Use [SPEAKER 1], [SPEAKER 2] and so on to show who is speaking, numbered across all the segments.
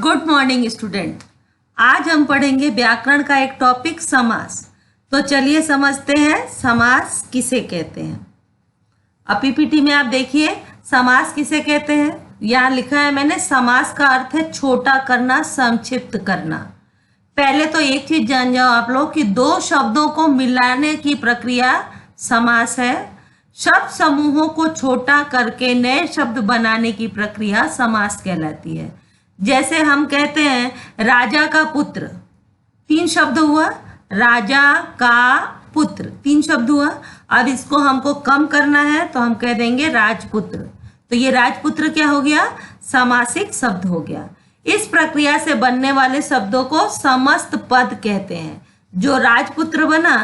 [SPEAKER 1] Good morning student. आज हम पढ़ेंगे व्याकरण का एक टॉपिक समास। तो चलिए समझते हैं समास किसे कहते हैं। अब पीपीटी में आप देखिए समास किसे कहते हैं। यहाँ लिखा है मैंने, समास का अर्थ है छोटा करना, संक्षिप्त करना। पहले तो एक चीज जान जाओ आप लोग कि दो शब्दों को मिलाने की प्रक्रिया समास है। शब्द समूहों को छोटा करके नए शब्द बनाने की प्रक्रिया समास कहलाती है। जैसे हम कहते हैं राजा का पुत्र, तीन शब्द हुआ, राजा का पुत्र तीन शब्द हुआ। अब इसको हमको कम करना है तो हम कह देंगे राजपुत्र। तो ये राजपुत्र क्या हो गया? समासिक शब्द हो गया। इस प्रक्रिया से बनने वाले शब्दों को समस्त पद कहते हैं। जो राजपुत्र बना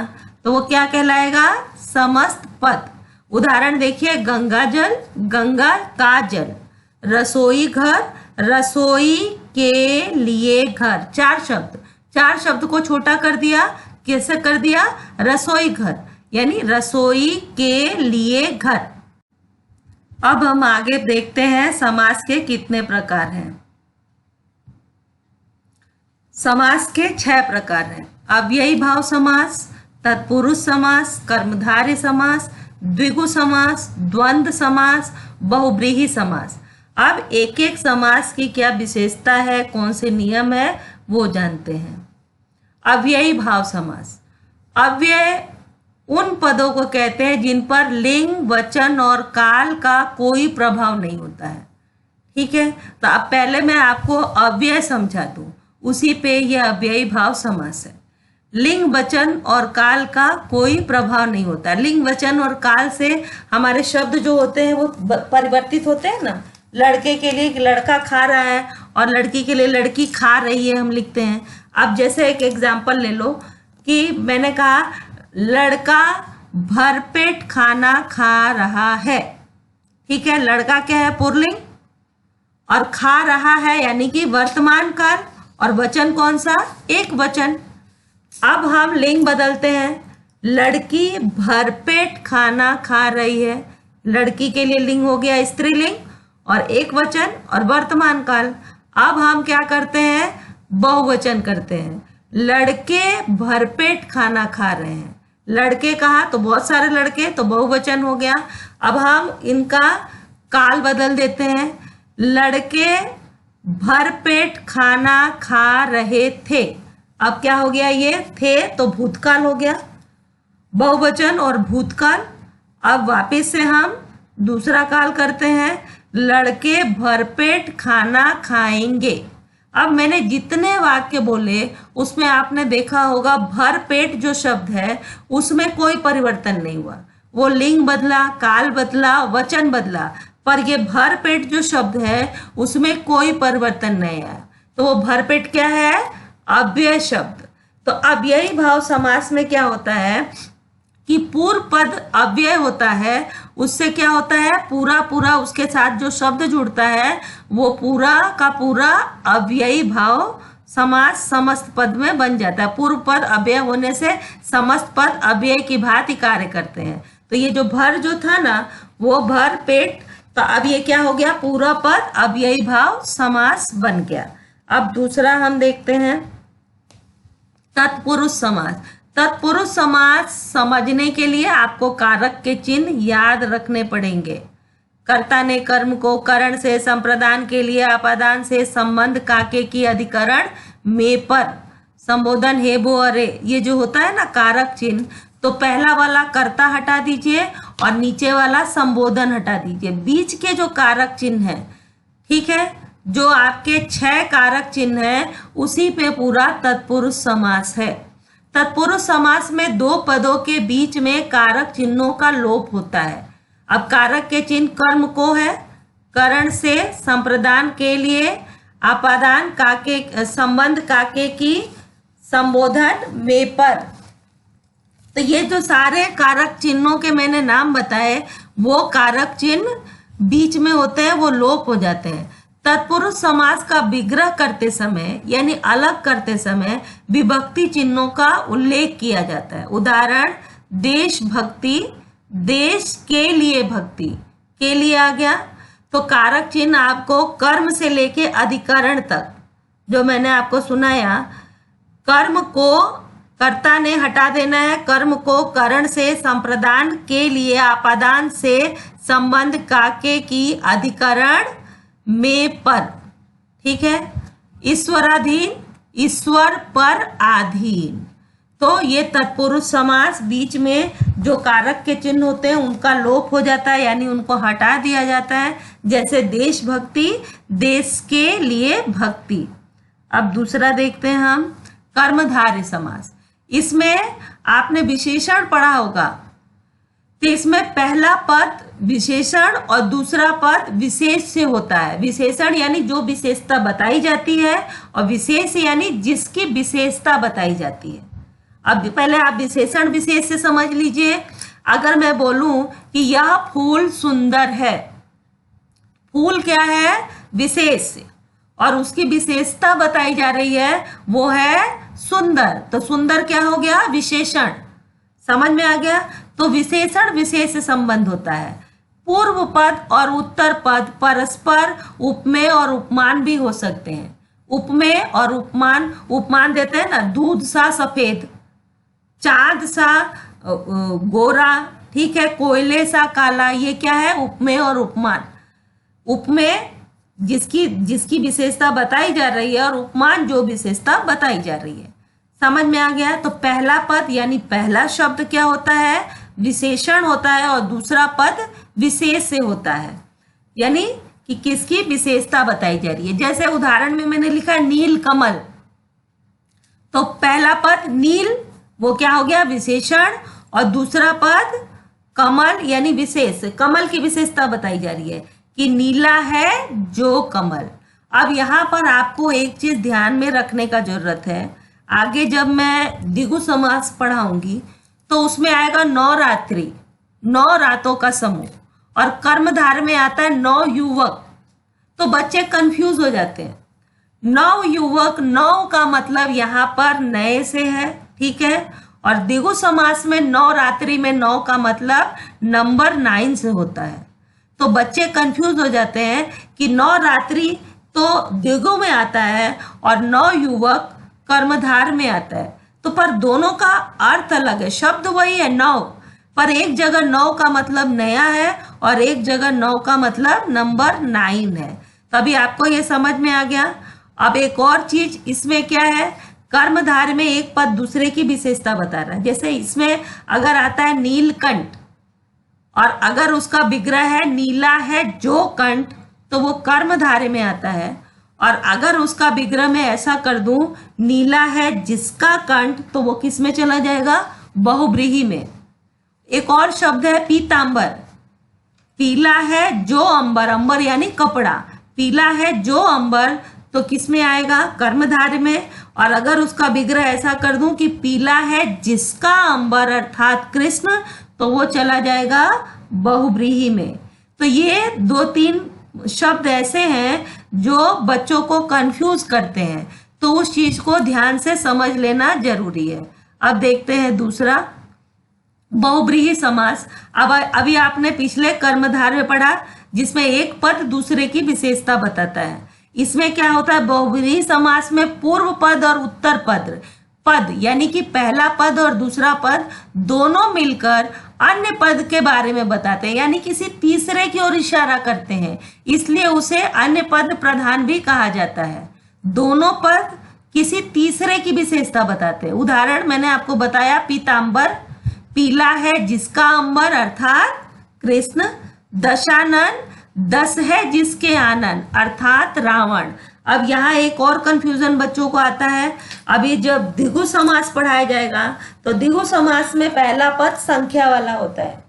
[SPEAKER 1] तो वो क्या कहलाएगा? समस्त पद। उदाहरण देखिए, गंगा जल, गंगा का जल। रसोई घर, रसोई के लिए घर। चार शब्द को छोटा कर दिया। कैसे कर दिया? रसोई घर यानी रसोई के लिए घर। अब हम आगे देखते हैं समास के कितने प्रकार हैं। समास के 6 प्रकार हैं। अव्ययी भाव समास, तत्पुरुष समास, कर्मधारय समास, द्विगु समास, द्वंद्व समास, बहुव्रीहि समास। अब एक एक समास की क्या विशेषता है, कौन से नियम है, वो जानते हैं। अव्ययी भाव समास। अव्यय उन पदों को कहते हैं जिन पर लिंग, वचन और काल का कोई प्रभाव नहीं होता है। ठीक है, तो अब पहले मैं आपको अव्यय समझा दूं, उसी पे यह अव्ययी भाव समास है। लिंग, वचन और काल का कोई प्रभाव नहीं होता। लिंग, वचन और काल से हमारे शब्द जो होते हैं वो परिवर्तित होते हैं ना। लड़के के लिए लड़का खा रहा है और लड़की के लिए लड़की खा रही है, हम लिखते हैं। अब जैसे एक एग्जाम्पल ले लो कि मैंने कहा लड़का भरपेट खाना खा रहा है। ठीक है, लड़का क्या है? पुल्लिंग, और खा रहा है यानी कि वर्तमान काल, और वचन कौन सा? एक वचन। अब हम लिंग बदलते हैं, लड़की भरपेट खाना खा रही है। लड़की के लिए लिंग हो गया स्त्रीलिंग और एक वचन और वर्तमान काल। अब हम क्या करते हैं? बहुवचन करते हैं, लड़के भरपेट खाना खा रहे हैं। लड़के कहा तो बहुत सारे लड़के, तो बहुवचन हो गया। अब हम इनका काल बदल देते हैं, लड़के भरपेट खाना खा रहे थे। अब क्या हो गया? ये थे तो भूतकाल हो गया, बहुवचन और भूतकाल। अब वापस से हम दूसरा काल करते हैं, लड़के भरपेट खाना खाएंगे। अब मैंने जितने वाक्य बोले उसमें आपने देखा होगा भरपेट जो शब्द है उसमें कोई परिवर्तन नहीं हुआ। वो लिंग बदला, काल बदला, वचन बदला, पर ये भरपेट जो शब्द है उसमें कोई परिवर्तन नहीं आया। तो वो भरपेट क्या है? अव्यय शब्द। तो अव्ययी भाव समास में क्या होता है कि पूर्व पद अव्यय होता है, उससे क्या होता है? पूरा उसके साथ जो शब्द जुड़ता है वो पूरा का पूरा अव्ययी भाव समास समस्त पद में बन जाता है। पूर्व पद अव्यय होने से समस्त पद अव्यय की भांति कार्य करते हैं। तो ये जो भर जो था ना वो भर पेट, तो अब ये क्या हो गया? पूरा पद अव्ययी भाव समास बन गया। अब दूसरा हम देखते हैं तत्पुरुष समास। तत्पुरुष समास समझने के लिए आपको कारक के चिन्ह याद रखने पड़ेंगे। कर्ता ने कर्म को करण से, संप्रदान के लिए अपादान से, संबंध काके की अधिकरण में पर, संबोधन हे बो अरे, ये जो होता है ना कारक चिन्ह, तो पहला वाला कर्ता हटा दीजिए और नीचे वाला संबोधन हटा दीजिए। बीच के जो कारक चिन्ह है, ठीक है, जो आपके 6 कारक चिन्ह है उसी पे पूरा तत्पुरुष समास है। तत्पुरुष समास में 2 पदों के बीच में कारक चिन्हों का लोप होता है। अब कारक के चिन्ह कर्म को है, करण से, संप्रदान के लिए, अपादान काके, संबंध काके की, संबोधन में पर। तो ये जो सारे कारक चिन्हों के मैंने नाम बताए वो कारक चिन्ह बीच में होते हैं, वो लोप हो जाते हैं। तत्पुरुष समास का विग्रह करते समय यानी अलग करते समय विभक्ति चिन्हों का उल्लेख किया जाता है। उदाहरण देशभक्ति, देश के लिए भक्ति, के लिए आ गया। तो कारक चिन्ह आपको कर्म से लेके अधिकरण तक जो मैंने आपको सुनाया, कर्म को कर्ता ने हटा देना है, कर्म को करण से संप्रदान के लिए आपादान से संबंध काके की अधिकरण में पर, ठीक है। ईश्वराधीन, ईश्वर पर आधीन। तो ये तत्पुरुष समास, बीच में जो कारक के चिन्ह होते हैं उनका लोप हो जाता है, यानी उनको हटा दिया जाता है। जैसे देशभक्ति, देश के लिए भक्ति। अब दूसरा देखते हैं हम, कर्मधारय समास। इसमें आपने विशेषण पढ़ा होगा, तो इसमें पहला पद विशेषण और दूसरा पद विशेष से होता है। विशेषण यानी जो विशेषता बताई जाती है, और विशेष यानी जिसकी विशेषता बताई जाती है। अब पहले आप विशेषण विशेष से समझ लीजिए। अगर मैं बोलूं कि यह फूल सुंदर है, फूल क्या है? विशेष, और उसकी विशेषता बताई जा रही है, वो है सुंदर। तो सुंदर क्या हो गया? विशेषण। समझ में आ गया? तो विशेषण विशेष से संबंध होता है। पूर्व पद और उत्तर पद परस्पर उपमेय और उपमान भी हो सकते हैं। उपमेय और उपमान, उपमान देते हैं ना, दूध सा सफेद, चांद सा गोरा, ठीक है, कोयले सा काला, ये क्या है? उपमेय और उपमान। उपमेय जिसकी विशेषता बताई जा रही है, और उपमान जो विशेषता बताई जा रही है। समझ में आ गया? तो पहला पद यानी पहला शब्द क्या होता है? विशेषण होता है, और दूसरा पद विशेष से होता है, यानी कि किसकी विशेषता बताई जा रही है। जैसे उदाहरण में मैंने लिखा नील कमल, तो पहला पद नील, वो क्या हो गया? विशेषण, और दूसरा पद कमल यानी विशेष। कमल की विशेषता बताई जा रही है कि नीला है जो कमल। अब यहाँ पर आपको एक चीज ध्यान में रखने का जरूरत है। आगे जब मैं द्विगु समास पढ़ाऊंगी तो उसमें आएगा नवरात्रि, 9 रातों का समूह, और कर्मधार में आता है 9 युवक। तो बच्चे कंफ्यूज हो जाते हैं। 9 युवक, 9 का मतलब यहाँ पर नए से है, ठीक है, और द्विगु समास में नवरात्रि में 9 का मतलब नंबर 9 से होता है। तो बच्चे कंफ्यूज हो जाते हैं कि नवरात्रि तो द्विगु में आता है और 9 युवक कर्मधार में आता है। तो पर दोनों का अर्थ अलग है, शब्द वही है 9, पर एक जगह 9 का मतलब नया है और एक जगह 9 का मतलब नंबर 9 है। तभी आपको ये समझ में आ गया। अब एक और चीज इसमें क्या है, कर्मधार में एक पद दूसरे की विशेषता बता रहा है। जैसे इसमें अगर आता है नीलकंठ, और अगर उसका विग्रह है नीला है जो कंठ, तो वो कर्मधारे में आता है। और अगर उसका विग्रह में ऐसा कर दूं नीला है जिसका कंठ, तो वो किस में चला जाएगा? बहुब्रीहि में। एक और शब्द है पीतांबर, पीला है जो अंबर, अंबर यानी कपड़ा, पीला है जो अंबर, तो किस में आएगा? कर्मधारय में। और अगर उसका विग्रह ऐसा कर दूं कि पीला है जिसका अंबर अर्थात कृष्ण, तो वो चला जाएगा बहुब्रीहि में। तो ये 2-3 शब्द ऐसे हैं जो बच्चों को कंफ्यूज करते हैं, तो उस चीज को ध्यान से समझ लेना जरूरी है। अब देखते हैं दूसरा, बहुब्रीहि समास। अब अभी आपने पिछले कर्मधार में पढ़ा जिसमें एक पद दूसरे की विशेषता बताता है। इसमें क्या होता है? बहुब्रीहि समास में पूर्व पद और उत्तर पद यानी कि पहला पद और दूसरा पद दोनों मिलकर अन्य पद के बारे में बताते हैं, यानी किसी तीसरे की ओर इशारा करते हैं, इसलिए उसे अन्य पद प्रधान भी कहा जाता है। दोनों पद किसी तीसरे की विशेषता बताते हैं। उदाहरण मैंने आपको बताया, पीतांबर, पीला है जिसका अंबर अर्थात कृष्ण। दशानन, 10 है जिसके आनन अर्थात रावण। अब यहाँ एक और कंफ्यूजन बच्चों को आता है। अभी जब द्विगु समास पढ़ाया जाएगा तो द्विगु समास में पहला पद संख्या वाला होता है,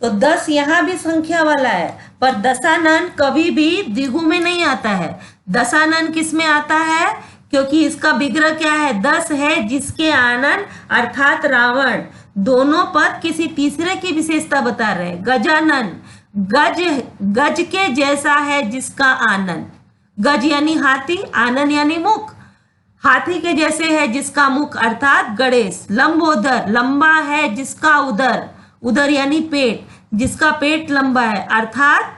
[SPEAKER 1] तो 10 यहाँ भी संख्या वाला है, पर दशानन कभी भी द्विगु में नहीं आता है। दशानन किस में आता है? क्योंकि इसका विग्रह क्या है? 10 है जिसके आनन अर्थात रावण। दोनों पद किसी तीसरे की विशेषता बता रहे हैं। गजानन, गज के जैसा है जिसका आनन। गज यानी हाथी, आनन यानी मुख, हाथी के जैसे है जिसका मुख अर्थात गणेश। लंबोदर, लंबा है जिसका उदर, उदर यानी पेट, जिसका पेट लंबा है अर्थात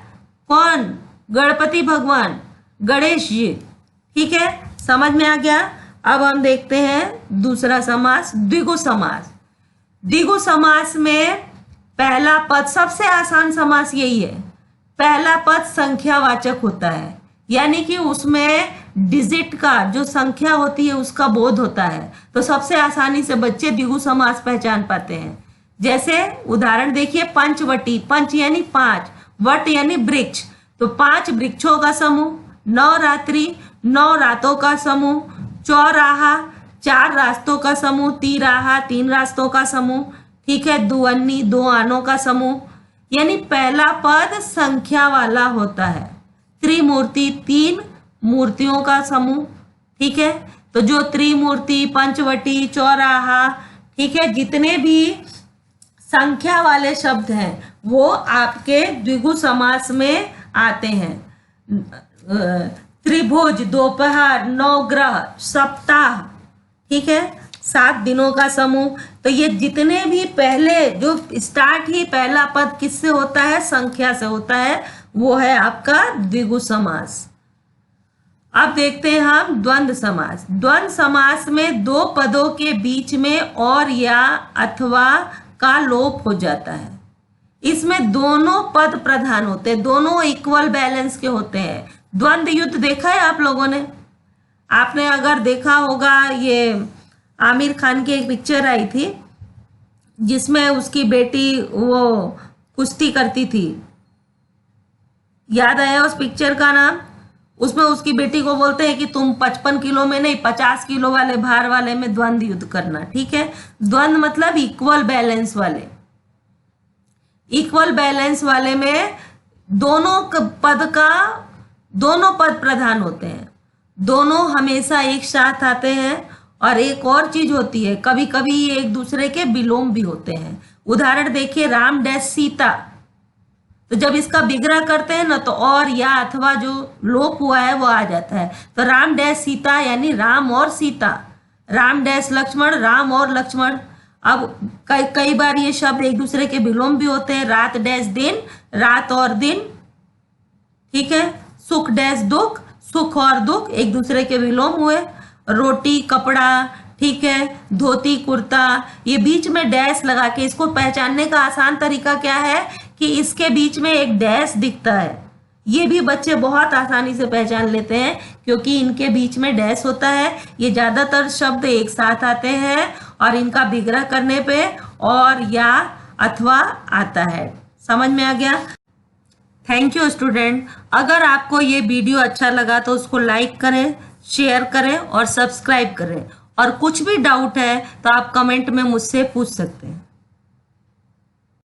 [SPEAKER 1] कौन? गणपति भगवान, गणेश जी, ठीक है, समझ में आ गया। अब हम देखते हैं दूसरा समास, द्विगु समास। द्विगु समास में पहला पद, सबसे आसान समास यही है, पहला पद संख्यावाचक होता है, यानी कि उसमें डिजिट का जो संख्या होती है उसका बोध होता है, तो सबसे आसानी से बच्चे द्विगु समास पहचान पाते हैं। जैसे उदाहरण देखिए, पंचवटी, पंच यानी पांच, वट यानी वृक्ष, तो 5 वृक्षों का समूह, नवरात्रि 9 रातों का समूह, चौराहा 4 रास्तों का समूह, तिराहा 3 रास्तों का समूह, ठीक है, दुअन्नी 2 आनों का समूह, यानी पहला पद संख्या वाला होता है। त्रिमूर्ति 3 मूर्तियों का समूह, ठीक है, तो जो त्रिमूर्ति, पंचवटी, चौराहा, ठीक है, जितने भी संख्या वाले शब्द हैं वो आपके द्विगु समास में आते हैं। त्रिभुज, दोपहर, नवग्रह, सप्ताह, ठीक है, 7 दिनों का समूह, तो ये जितने भी पहले जो स्टार्ट ही पहला पद किससे होता है, संख्या से होता है, वो है आपका द्विगु समास। अब देखते हैं हम द्वंद्व समास। द्वंद्व समास में 2 पदों के बीच में और या अथवा का लोप हो जाता है। इसमें दोनों पद प्रधान होते हैं, दोनों इक्वल बैलेंस के होते हैं। द्वंद्व युद्ध देखा है आप लोगों ने? आपने अगर देखा होगा, ये आमिर खान की एक पिक्चर आई थी जिसमें उसकी बेटी वो कुश्ती करती थी, याद आया उस पिक्चर का नाम? उसमें उसकी बेटी को बोलते हैं कि तुम 55 किलो में नहीं 50 किलो वाले भार वाले में द्वंद्व युद्ध करना, ठीक है। द्वंद्व मतलब इक्वल बैलेंस वाले, इक्वल बैलेंस वाले में दोनों पद प्रधान होते हैं, दोनों हमेशा एक साथ आते हैं, और एक और चीज होती है, कभी कभी ये एक दूसरे के विलोम भी होते हैं। उदाहरण देखिए, राम डैश सीता, तो जब इसका विग्रह करते हैं ना तो और या अथवा जो लोप हुआ है वो आ जाता है, तो राम डैश सीता यानी राम और सीता, राम डैश लक्ष्मण, राम और लक्ष्मण। अब कई बार ये शब्द एक दूसरे के विलोम भी होते हैं, रात डैश दिन, रात और दिन, ठीक है, सुख डैश दुख, सुख और दुख एक दूसरे के विलोम हुए, रोटी कपड़ा, ठीक है, धोती कुर्ता, ये बीच में डैश लगा के, इसको पहचानने का आसान तरीका क्या है कि इसके बीच में एक डैश दिखता है, ये भी बच्चे बहुत आसानी से पहचान लेते हैं क्योंकि इनके बीच में डैश होता है। ये ज्यादातर शब्द एक साथ आते हैं और इनका विग्रह करने पे और या अथवा आता है। समझ में आ गया? Thank you student. अगर आपको ये वीडियो अच्छा लगा तो उसको लाइक करें, शेयर करें और सब्सक्राइब करें, और कुछ भी डाउट है तो आप कमेंट में मुझसे पूछ सकते हैं।